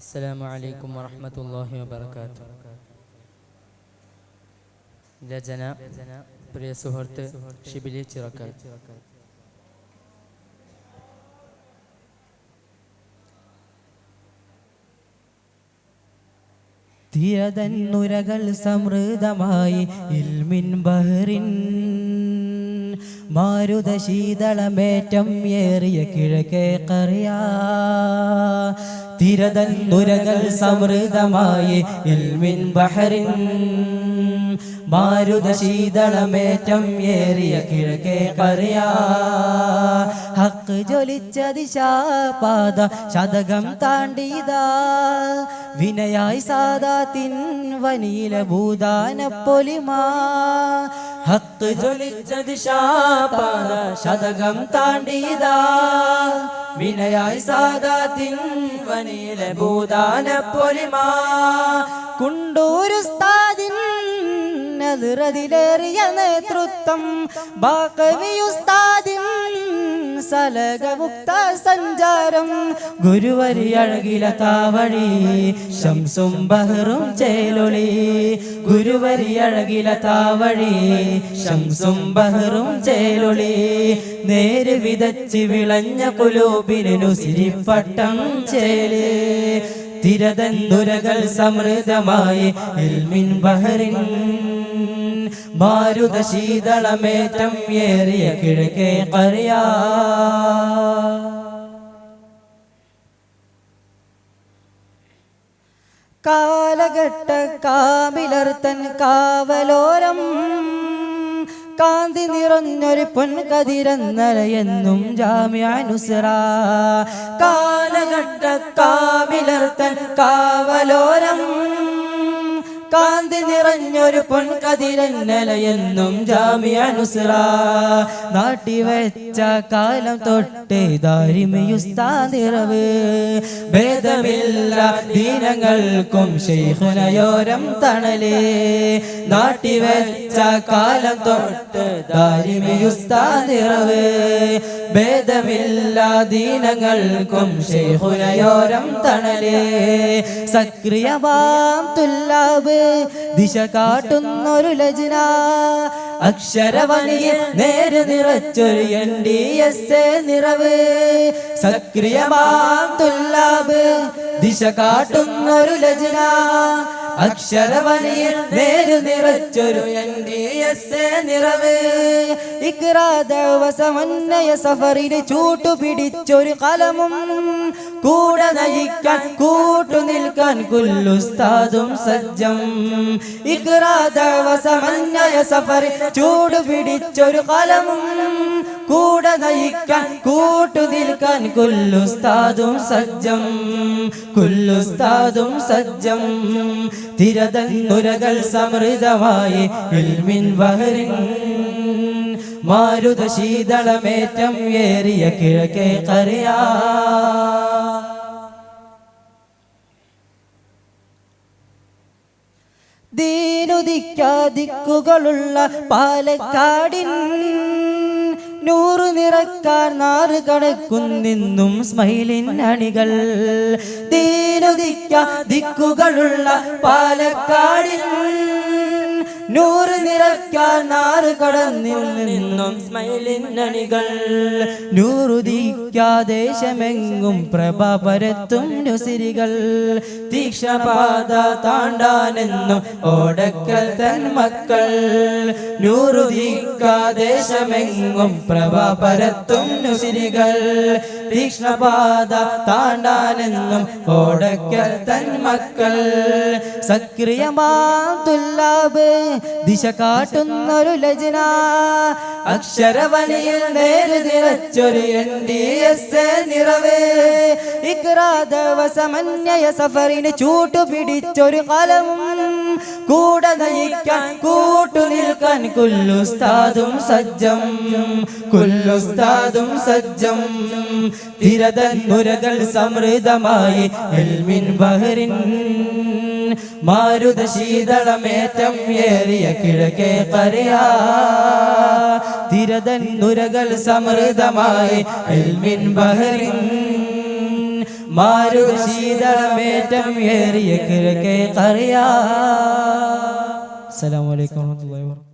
അസ്സലാമു അലൈക്കും വറഹ്മത്തുള്ളാഹി വബറകാതുഹു. രചന പ്രിയ സുഹൃത്ത് ഷിബിലി ചിറക്കൽ. തിരതന്നുരകൾ സമൃദ്ധമായി ഇൽമിൻ ബഹറിൻ മാരുത ശീതളമേറ്റം ഏറിയ കിഴക്കേ കറിയാ. തിരതന്നുരകൾ സമൃദ്ധമായി ഇൽമിൻ ബഹറിൻ മാരുത ശീതളമേറ്റം ഏറിയ കിഴക്കേ കറിയാ. ഹക്ക് ജ്വലിച്ച ദിശാപാത ശതകം താണ്ടിയതാ വിനയായി സാദാത്തിൻ വനീല ഭൂദാന പൊലിമാ. ഹക്ക് ജ്വലിച്ച ദിശാപാത ശതകം താണ്ടിയതാ വിനയായി സാദാത്തിൻ വനീല ഭൂദാന പൊലിമാ. കുണ്ടൂരുസ്താദിൻ അതിലേറിയ നേതൃത്വം ബാക്കവിയുസ്താദിൻ സലകമുക്ത സഞ്ചാരം ഗുരുവരി അഴകില താവഴി ശംസും ബഹറും ചേലൊളി. ഗുരുവരി അഴകില താവഴി ശംസും ബഹറും ചേലൊളി. നേര് വിതച്ച് വിളഞ്ഞ കുലൂബിനു സിരിപ്പട്ടം ചേലേ. തിരതന്നുരകൾ സമൃദ്ധമായി ഇൽമിൻ ബഹറിൻ മാരുത ശീതളമേറ്റം ഏറിയ കിഴക്കേ കറിയാ. കാലഘട്ട കാമിലർത്തൻ കാവലോരം കാന്തി നിറഞ്ഞൊരു പൊൻകതിരെന്നലയെന്നും ജാമിഅ നുസ്ര. കാലഘട്ട കാമിലർത്തൻ കാവലോരം കാന്തി നിറഞ്ഞൊരു പൊൻകതിരെന്നലയെന്നും ജാമിഅ നുസ്ര. നാട്ടിവെച്ച കാലം തൊട്ട് ദാരിമയുസ്താദിറവ് ഭേദമില്ല ദീനങ്ങൾക്കും ശൈഖുനയോരം തണലേ. നാട്ടിവെച്ച കാലം തൊട്ട് ദാരിമയുസ്താദിറവ് ഭേദമില്ല ദീനങ്ങൾക്കും ശൈഖുനയോരം തണലേ. സക്രിയവാം തുല്ലാബ് ദിശ കാട്ടുന്നൊരു ലജ്ന അക്ഷരവനിയിൽ നേര് നിറച്ചൊരു NDSA നിറവ്. സക്രിയമാം തുല്ലാബ് ദിശ കാട്ടുന്നൊരു ലജ്ന അക്ഷരവനിയിൽ നേര് നിറച്ചൊരു NDSA നിറവ്. ഇക്റാദവസമന്നയ സഫറിന് ചൂട്ടുപിടിച്ചൊരു കലമും കൂടെ നയിക്കാൻ കൂട്ടു നിൽക്കാൻ കുല്ലുസ്താദും സജ്ജം. ഇക്റാദവസമന്നയ സഫറിൽ ചൂട് പിടിച്ചൊരു കലമും കൂടെ നയിക്കാൻ കൂട്ടു നിൽക്കാൻ കുല്ലുസ്താദും സജ്ജം. കുല്ലുസ്താദും സജ്ജം. തിരതന്നുരകൾ സമൃദ്ധമായി ഇൽമിൻ ബഹറിൻ മാരുത ശീതളമേറ്റം ഏറിയ കിഴക്കേ കറിയാ. ദീനുദിക്കാ ദിക്കുകളുള്ള പാലക്കാടിൻ നൂറ് നിറക്കാൻ നാറ് കണക്കുന്നിന്നും സ്മൈലിൻ അണികൾ. ദീനുദിക്കാ ദിക്കുകളുള്ള പാലക്കാടിൻ നൂറ് നിറക്കാൻ നാറ് കടന്നിൽ നിന്നും സ്മൈലിൻ അണികൾ. നൂറുദിക്കാദേശമെങ്ങും പ്രഭ പരത്തും നുസിരികൾ. തീക്ഷണപാത താണ്ടാനെന്നും ഓടക്കൽ തൻ മക്കൾ. നൂറുദിക്കാദേശമെങ്ങും പ്രഭ പരത്തും നുസിരികൾ. തീക്ഷണപാത താണ്ടാനെന്നും ഓടക്കൽ തൻ മക്കൾ. സക്രിയമാം തുല്ലാബ് ദിശ കാട്ടുന്നൊരു ലജ്ന അക്ഷരവനിയിൽ നേര് നിറച്ചൊരു NDSA നിറവ്. ഇക്റാദവസമന്യയ സഫറിന് ചൂട്ടുപിടിച്ചൊരു കലമും കൂടെ നയിക്കാൻ കൂട്ടു നിൽക്കാൻ കുല്ലുസ്താദും സജ്ജം. കുല്ലുസ്താദും സജ്ജം. തിരതന്നുരകൾ സമൃദ്ധമായി ഇൽമിൻ ബഹറിൻ മാരുത ശീതളമേറ്റം ഏറിയ കിഴക്കേ കറിയാ. തിരതന്നുരകൾ സമൃദ്ധമായി ഇൽമിൻ ബഹറിൻ മാരുത ശീതളമേറ്റം ഏറിയ കിഴക്കേ കറിയാ. അസ്സലാമു അലൈക്കും വറഹ്മത്തുള്ളാഹി വബറകാതുഹു.